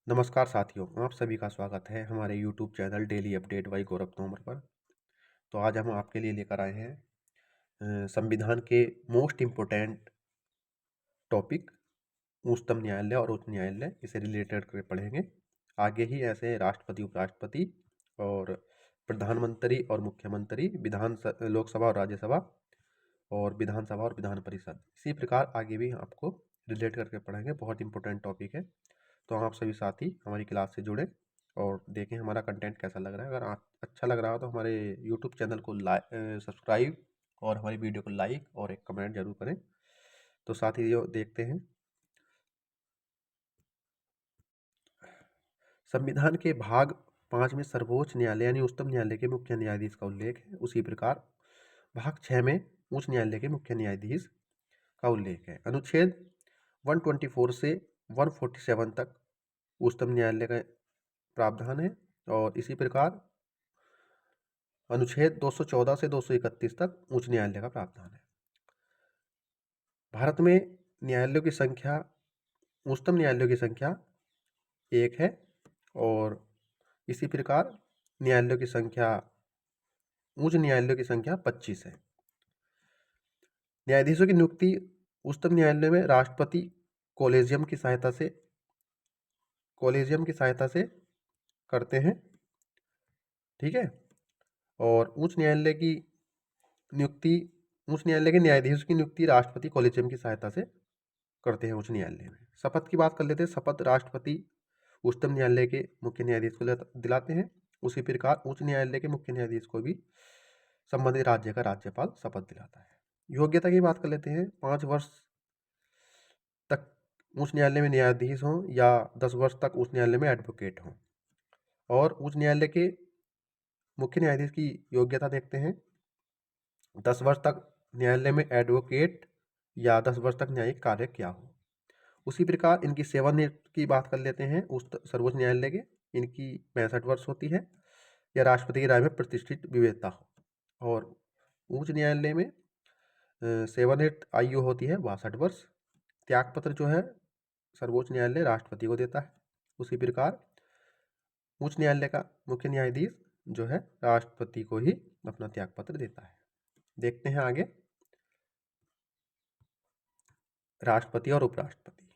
नमस्कार साथियों, आप सभी का स्वागत है हमारे YouTube channel daily update by Gaurav Tomar पर। तो आज हम आपके लिए लेकर आए हैं संविधान के मोस्ट इम्पोर्टेंट टॉपिक उच्चतम न्यायालय और उच्च न्यायालय, इसे रिलेटेड कर पढ़ेंगे। आगे ही ऐसे राष्ट्रपति, उपराष्ट्रपति और प्रधानमंत्री और मुख्यमंत्री, लोकसभा और राज्यसभा और विधानसभा और विधान परिषद, इसी प्रकार आगे भी आपको रिलेट करके पढ़ेंगे। बहुत इंपॉर्टेंट टॉपिक है। तो आप सभी साथी हमारी क्लास से जुड़े और देखें हमारा कंटेंट कैसा लग रहा है। अगर आप अच्छा लग रहा हो तो हमारे यूट्यूब चैनल को सब्सक्राइब और हमारी वीडियो को लाइक और एक कमेंट जरूर करें। तो साथी जो देखते हैं, संविधान के भाग 5 में सर्वोच्च न्यायालय यानी उच्चतम न्यायालय के मुख्य न्यायाधीश का उल्लेख है। उसी प्रकार भाग 6 में उच्च न्यायालय के मुख्य न्यायाधीश का उल्लेख है। अनुच्छेद 124 से 147 तक उच्चतम न्यायालय का प्रावधान है और इसी प्रकार अनुच्छेद 214 से 231 तक उच्च न्यायालय का प्रावधान है। भारत में न्यायालयों की संख्या, उच्चतम न्यायालयों की संख्या 1 है और इसी प्रकार न्यायालयों की संख्या, उच्च न्यायालयों की संख्या 25 है। न्यायाधीशों की नियुक्ति उच्चतम न्यायालय में राष्ट्रपति कॉलेजियम की सहायता से करते हैं। ठीक है। और उच्च न्यायालय के न्यायाधीश की नियुक्ति राष्ट्रपति कॉलेजियम की सहायता से करते हैं उच्च न्यायालय में। शपथ की बात कर लेते हैं। शपथ राष्ट्रपति उच्चतम न्यायालय के मुख्य न्यायाधीश को दिलाते हैं। उसी प्रकार उच्च न्यायालय के मुख्य न्यायाधीश को भी संबंधित राज्य का राज्यपाल शपथ दिलाता है। योग्यता की बात कर लेते हैं। 5 वर्ष तक उच्च न्यायालय में न्यायाधीश हों या 10 वर्ष तक उच्च न्यायालय में एडवोकेट हों। और उच्च न्यायालय के मुख्य न्यायाधीश की योग्यता देखते हैं। 10 वर्ष तक न्यायालय में एडवोकेट या 10 वर्ष तक न्यायिक कार्य किया हो। उसी प्रकार इनकी सेवानिवृत्ति की बात कर लेते हैं। उस सर्वोच्च न्यायालय के इनकी 65 वर्ष होती है या राष्ट्रपति की राय में प्रतिष्ठित विवेकता हो। और उच्च न्यायालय में सेवानिवृत्त आयु होती है 62 वर्ष। त्यागपत्र जो है सर्वोच्च न्यायालय राष्ट्रपति को देता है। उसी प्रकार उच्च न्यायालय का मुख्य न्यायाधीश जो है राष्ट्रपति को ही अपना त्यागपत्र देता है। देखते हैं आगे राष्ट्रपति और उपराष्ट्रपति।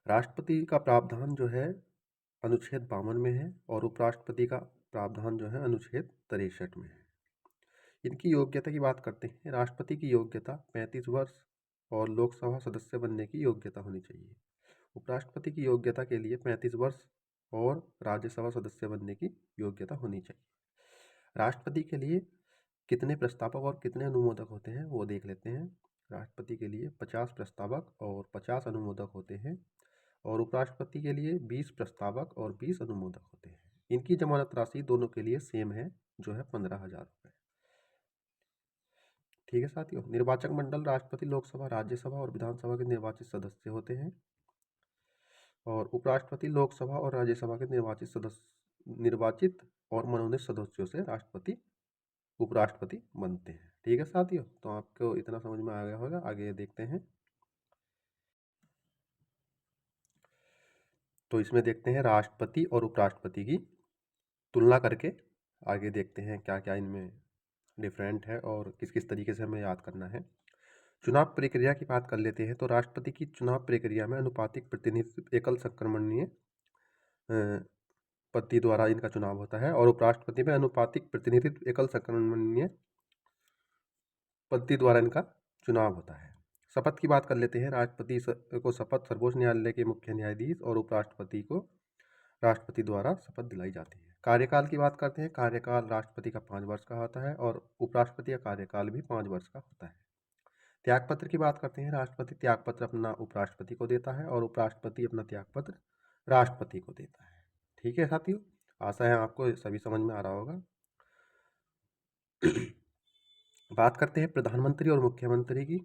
राष्ट्रपति का प्रावधान जो है अनुच्छेद 52 में है और उपराष्ट्रपति का प्रावधान जो है अनुच्छेद 63 में है। इनकी योग्यता की बात करते हैं। राष्ट्रपति की योग्यता 35 वर्ष और लोकसभा सदस्य बनने की योग्यता होनी चाहिए। उपराष्ट्रपति की योग्यता के लिए 35 वर्ष और राज्यसभा सदस्य बनने की योग्यता होनी चाहिए। राष्ट्रपति के लिए कितने प्रस्तावक और कितने अनुमोदक होते हैं वो देख लेते हैं। राष्ट्रपति के लिए 50 प्रस्तावक और 50 अनुमोदक होते हैं और उपराष्ट्रपति के लिए 20 प्रस्तावक और 20 अनुमोदक होते हैं। इनकी जमानत राशि दोनों के लिए सेम है, जो है 15,000 रुपये। ठीक है साथियों। निर्वाचक मंडल राष्ट्रपति, लोकसभा, राज्यसभा और विधानसभा के निर्वाचित सदस्य होते हैं और उपराष्ट्रपति लोकसभा और राज्यसभा के निर्वाचित और मनोनीत सदस्यों से राष्ट्रपति उपराष्ट्रपति बनते हैं। ठीक है साथियों। तो आपको इतना समझ में आ गया होगा। आगे देखते हैं। तो इसमें देखते हैं राष्ट्रपति और उपराष्ट्रपति की तुलना करके आगे देखते हैं क्या क्या इनमें डिफरेंट है और किस किस तरीके से हमें याद करना है। चुनाव प्रक्रिया की बात कर लेते हैं। तो राष्ट्रपति की चुनाव प्रक्रिया में अनुपातिक प्रतिनिधित्व एकल संक्रमणीय पद्धति द्वारा इनका चुनाव होता है और उपराष्ट्रपति में अनुपातिक प्रतिनिधित्व एकल संक्रमणीय पद्धति द्वारा इनका चुनाव होता है। शपथ की बात कर लेते हैं। राष्ट्रपति को शपथ सर्वोच्च न्यायालय के मुख्य न्यायाधीश और उपराष्ट्रपति को राष्ट्रपति द्वारा शपथ दिलाई जाती है। कार्यकाल की बात करते हैं। कार्यकाल राष्ट्रपति का 5 वर्ष का होता है और उपराष्ट्रपति का कार्यकाल भी 5 वर्ष का होता है। त्यागपत्र की बात करते हैं। राष्ट्रपति त्यागपत्र अपना उपराष्ट्रपति को देता है और उपराष्ट्रपति अपना त्यागपत्र राष्ट्रपति को देता है। ठीक है साथियों। आशा है आपको सभी समझ में आ रहा होगा। बात करते हैं प्रधानमंत्री और मुख्यमंत्री की।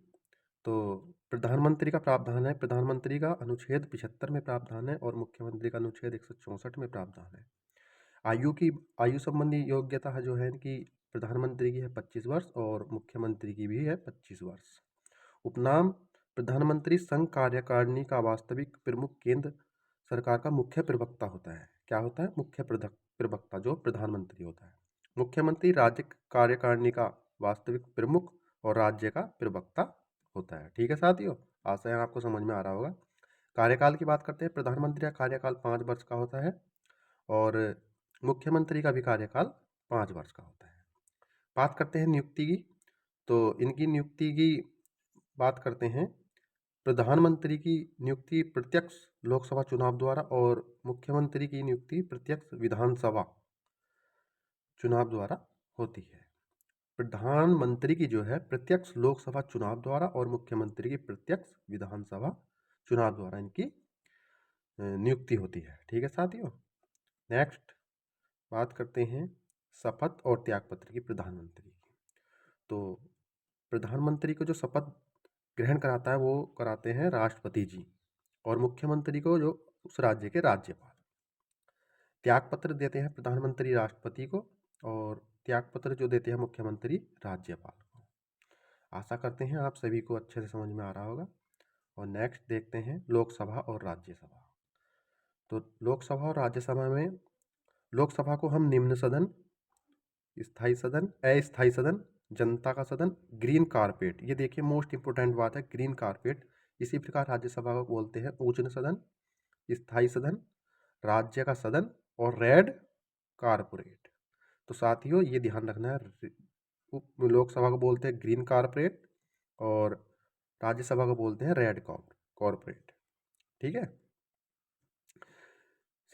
तो प्रधानमंत्री का प्रावधान है, प्रधानमंत्री का अनुच्छेद 75 में प्रावधान है और मुख्यमंत्री का अनुच्छेद 164 में प्रावधान है। आयु संबंधी योग्यता है जो है इनकी, प्रधानमंत्री की है 25 वर्ष और मुख्यमंत्री की भी है 25 वर्ष। उपनाम प्रधानमंत्री संघ कार्यकारिणी का वास्तविक प्रमुख केंद्र सरकार का मुख्य प्रवक्ता होता है। क्या होता है? मुख्य प्रवक्ता, जो प्रधानमंत्री होता है। मुख्यमंत्री राज्य कार्यकारिणी का वास्तविक प्रमुख और राज्य का प्रवक्ता होता है। ठीक है साथियों, आशा है आपको समझ में आ रहा होगा। कार्यकाल की बात करते हैं। प्रधानमंत्री का कार्यकाल 5 वर्ष का होता है और मुख्यमंत्री का भी कार्यकाल 5 वर्ष का होता है। बात करते हैं नियुक्ति की, तो इनकी नियुक्ति की बात करते हैं। प्रधानमंत्री की नियुक्ति प्रत्यक्ष लोकसभा चुनाव द्वारा और मुख्यमंत्री की नियुक्ति प्रत्यक्ष विधानसभा चुनाव द्वारा होती है। प्रधानमंत्री की जो है प्रत्यक्ष लोकसभा चुनाव द्वारा और मुख्यमंत्री की प्रत्यक्ष विधानसभा चुनाव द्वारा इनकी नियुक्ति होती है। ठीक है साथियों, नेक्स्ट बात करते हैं शपथ और त्यागपत्र की प्रधानमंत्री की। तो प्रधानमंत्री को जो शपथ ग्रहण कराता है वो कराते हैं राष्ट्रपति जी, और मुख्यमंत्री को जो उस राज्य के राज्यपाल। त्यागपत्र देते हैं प्रधानमंत्री राष्ट्रपति को और त्यागपत्र जो देते हैं मुख्यमंत्री राज्यपाल को। आशा करते हैं आप सभी को अच्छे से समझ में आ रहा होगा। और नेक्स्ट देखते हैं लोकसभा और राज्यसभा। तो लोकसभा और राज्यसभा में, लोकसभा को हम निम्न सदन, स्थायी सदन, अस्थायी सदन, जनता का सदन, ग्रीन कारपेट, ये देखिए मोस्ट इंपोर्टेंट बात है, ग्रीन कारपेट। इसी प्रकार राज्यसभा को बोलते हैं उच्च सदन, स्थायी सदन, राज्य का सदन और रेड कारपोरेट। तो साथियों ये ध्यान रखना है, लोकसभा को बोलते हैं ग्रीन कारपोरेट और राज्यसभा को बोलते हैं रेड कॉर्पोरेट। ठीक है।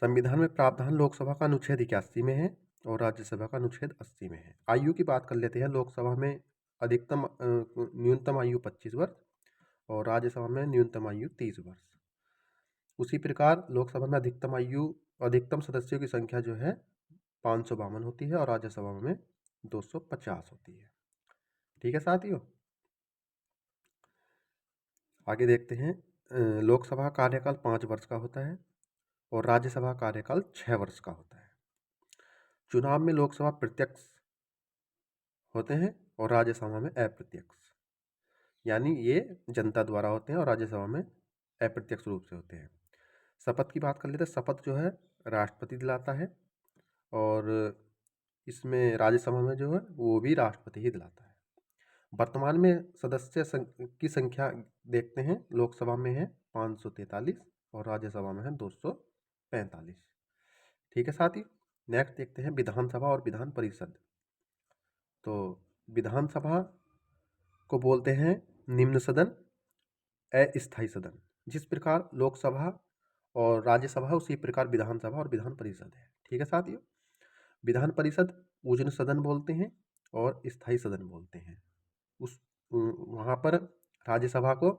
संविधान में प्रावधान लोकसभा का अनुच्छेद 81 में है और राज्यसभा का अनुच्छेद 80 में है। आयु की बात कर लेते हैं। लोकसभा में अधिकतम न्यूनतम आयु 25 वर्ष और राज्यसभा में न्यूनतम आयु 30 वर्ष। उसी प्रकार लोकसभा में अधिकतम सदस्यों की संख्या जो है 552 होती है और राज्यसभा में 250 होती है। ठीक है साथियों, आगे देखते हैं। लोकसभा कार्यकाल 5 वर्ष का होता है और राज्यसभा कार्यकाल 6 वर्ष का होता है। चुनाव में लोकसभा प्रत्यक्ष होते हैं और राज्यसभा में अप्रत्यक्ष, यानी ये जनता द्वारा होते हैं और राज्यसभा में अप्रत्यक्ष रूप से होते हैं। शपथ की बात कर लेते हैं। शपथ जो है राष्ट्रपति दिलाता है और इसमें राज्यसभा में जो है वो भी राष्ट्रपति ही दिलाता है। वर्तमान में सदस्य की संख्या देखते हैं। लोकसभा में है 543 और राज्यसभा में है 245। ठीक है साथी, नेक्स्ट देखते हैं विधानसभा और विधान परिषद। तो विधानसभा को बोलते हैं निम्न सदन, अस्थायी सदन। जिस प्रकार लोकसभा और राज्यसभा उसी प्रकार विधानसभा और विधान परिषद है। ठीक है साथियों, विधान परिषद उच्च सदन बोलते हैं और स्थायी सदन बोलते हैं। उस वहाँ पर राज्यसभा को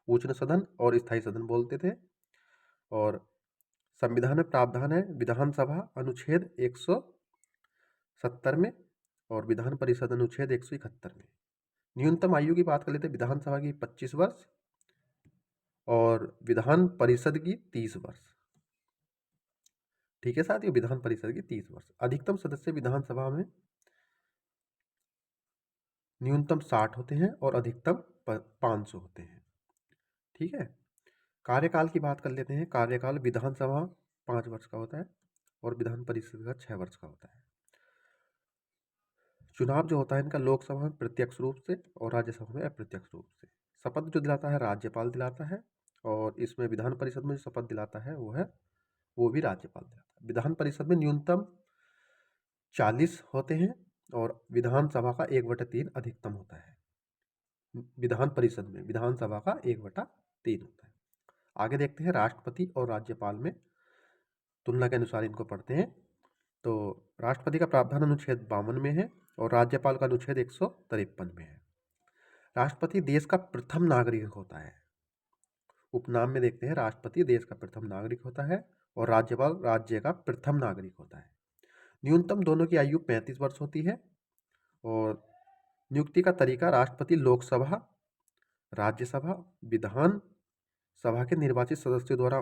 उच्च सदन और स्थायी सदन बोलते थे। और संविधान में प्रावधान है विधानसभा अनुच्छेद 170 में और विधान परिषद अनुच्छेद 171 में। न्यूनतम आयु की बात कर लेते हैं। विधानसभा की 25 वर्ष और विधान परिषद की 30 वर्ष। ठीक है साथियों, विधान परिषद की 30 वर्ष। अधिकतम सदस्य विधानसभा में न्यूनतम 60 होते हैं और अधिकतम 500 होते हैं। ठीक है। कार्यकाल की बात कर लेते हैं। कार्यकाल विधानसभा 5 वर्ष का होता है और विधान परिषद का 6 वर्ष का होता है। चुनाव जो होता है इनका लोकसभा में प्रत्यक्ष रूप से और राज्यसभा में अप्रत्यक्ष रूप से। शपथ जो दिलाता है राज्यपाल दिलाता है और इसमें विधान परिषद में जो शपथ दिलाता है वो भी राज्यपाल दिलाता है। विधान परिषद में न्यूनतम 40 होते हैं और विधानसभा का 1/3 अधिकतम होता है। विधान परिषद में विधानसभा का 1/3 होता है। आगे देखते हैं राष्ट्रपति और राज्यपाल में तुलना के अनुसार इनको पढ़ते हैं। तो राष्ट्रपति का प्रावधान अनुच्छेद 52 में है और राज्यपाल का अनुच्छेद 153 में है। राष्ट्रपति देश का प्रथम नागरिक होता है। उपनाम में देखते हैं राष्ट्रपति देश का प्रथम नागरिक होता है और राज्यपाल राज्य का प्रथम नागरिक होता है। न्यूनतम दोनों की आयु 35 वर्ष होती है और नियुक्ति का तरीका राष्ट्रपति लोकसभा, राज्यसभा, विधान सभा के निर्वाचित सदस्यों द्वारा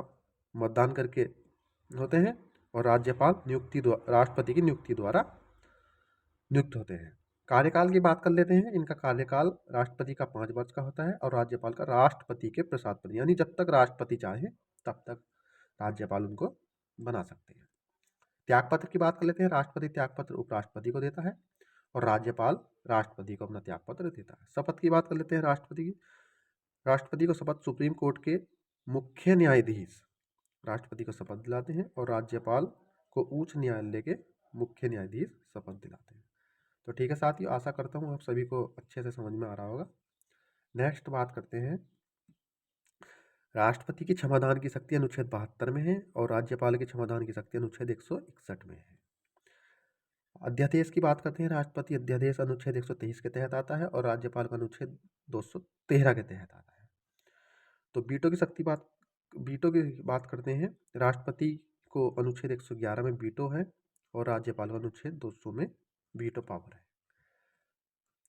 मतदान करके होते हैं और राज्यपाल राष्ट्रपति की नियुक्ति द्वारा नियुक्त होते हैं। कार्यकाल की बात कर लेते हैं। इनका कार्यकाल राष्ट्रपति का 5 वर्ष का होता है और राज्यपाल का राष्ट्रपति के प्रसाद पर, यानी जब तक राष्ट्रपति चाहे तब तक राज्यपाल उनको बना सकते हैं। त्यागपत्र की बात कर लेते हैं। राष्ट्रपति त्यागपत्र उपराष्ट्रपति को देता है और राज्यपाल राष्ट्रपति को अपना त्यागपत्र देता है। शपथ की बात कर लेते हैं राष्ट्रपति की। राष्ट्रपति को शपथ सुप्रीम कोर्ट के मुख्य न्यायाधीश राष्ट्रपति को शपथ दिलाते हैं और राज्यपाल को उच्च न्यायालय के मुख्य न्यायाधीश शपथ दिलाते हैं। तो ठीक है साथियों, आशा करता हूँ आप सभी को अच्छे से समझ में आ रहा होगा। नेक्स्ट बात करते हैं, राष्ट्रपति की क्षमादान की शक्ति अनुच्छेद 72 में है और राज्यपाल की क्षमादान की शक्ति अनुच्छेद 161 में है। अध्यादेश की बात करते हैं। राष्ट्रपति अध्यादेश अनुच्छेद 123 के तहत आता है और राज्यपाल का अनुच्छेद 213 के तहत आता है। तो वीटो की बात करते हैं। राष्ट्रपति को अनुच्छेद 111 में वीटो है और राज्यपाल को अनुच्छेद 200 में वीटो पावर है।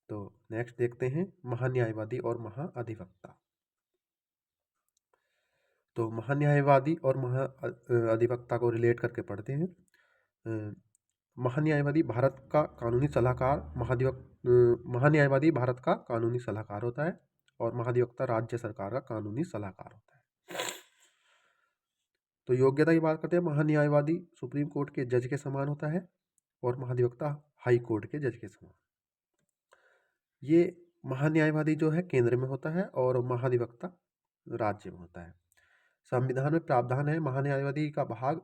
तो नेक्स्ट देखते हैं महान्यायवादी और महाअधिवक्ता। तो महान्यायवादी और महाअधिवक्ता को रिलेट करके पढ़ते हैं। महान्यायवादी भारत का कानूनी सलाहकार, महान्यायवादी भारत का कानूनी सलाहकार होता है और महाधिवक्ता राज्य सरकार का कानूनी सलाहकार होता है। तो योग्यता की बात करते हैं। महान्यायवादी सुप्रीम कोर्ट के जज के समान होता है और महाधिवक्ता हाई कोर्ट के जज के समान। ये महान्यायवादी जो है केंद्र में होता है और महाधिवक्ता राज्य में होता है। संविधान में प्रावधान है महान्यायवादी का भाग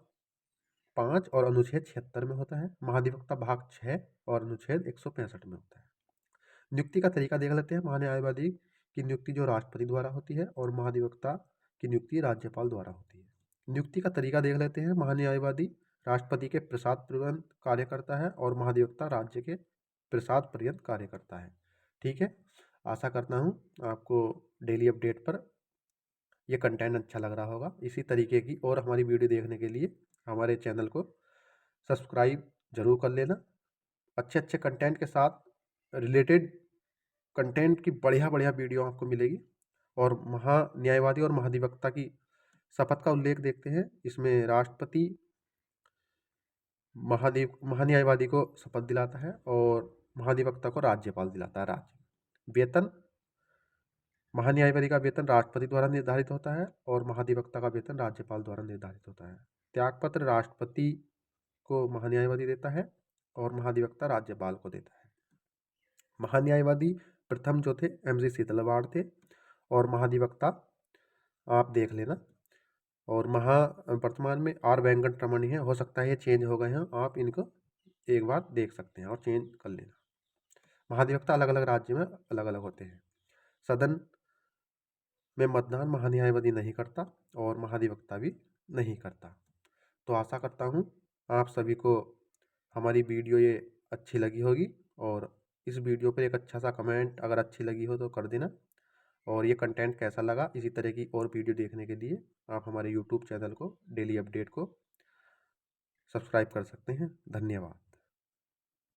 5 और अनुच्छेद 76 में होता है। महाधिवक्ता भाग 6 और अनुच्छेद 165 में होता है। नियुक्ति का तरीका देख लेते हैं। महान्यायवादी की नियुक्ति जो राष्ट्रपति द्वारा होती है और महाधिवक्ता की नियुक्ति राज्यपाल द्वारा होती है। नियुक्ति का तरीका देख लेते हैं। महान्यायवादी राष्ट्रपति के प्रसाद पर्यंत कार्य करता है और महाधिवक्ता राज्य के प्रसाद पर्यंत कार्य करता है। ठीक है, आशा करता हूँ आपको डेली अपडेट पर यह कंटेंट अच्छा लग रहा होगा। इसी तरीके की और हमारी वीडियो देखने के लिए हमारे चैनल को सब्सक्राइब जरूर कर लेना। अच्छे अच्छे कंटेंट के साथ रिलेटेड कंटेंट की बढ़िया बढ़िया वीडियो आपको मिलेगी। और महान्यायवादी और महाधिवक्ता की शपथ का उल्लेख देखते हैं। इसमें राष्ट्रपति महान्यायवादी को शपथ दिलाता है और महाधिवक्ता को राज्यपाल दिलाता है। वेतन, महान्यायवादी का वेतन राष्ट्रपति द्वारा निर्धारित होता है और महाधिवक्ता का वेतन राज्यपाल द्वारा निर्धारित होता है। त्यागपत्र राष्ट्रपति को महान्यायवादी देता है और महाधिवक्ता राज्यपाल को देता है। महान्यायवादी प्रथम जो थे MG शीतलवाड़ थे और महाधिवक्ता आप देख लेना। और वर्तमान में R वेंकटरमण है। हो सकता है ये चेंज हो गए हैं, आप इनको एक बार देख सकते हैं और चेंज कर लेना। महाधिवक्ता अलग अलग राज्य में अलग अलग होते हैं। सदन में मतदान महान्यायवादी नहीं करता और महाधिवक्ता भी नहीं करता। तो आशा करता हूँ आप सभी को हमारी वीडियो ये अच्छी लगी होगी और इस वीडियो पर एक अच्छा सा कमेंट अगर अच्छी लगी हो तो कर देना। और ये कंटेंट कैसा लगा, इसी तरह की और वीडियो देखने के लिए आप हमारे YouTube चैनल को डेली अपडेट को सब्सक्राइब कर सकते हैं। धन्यवाद।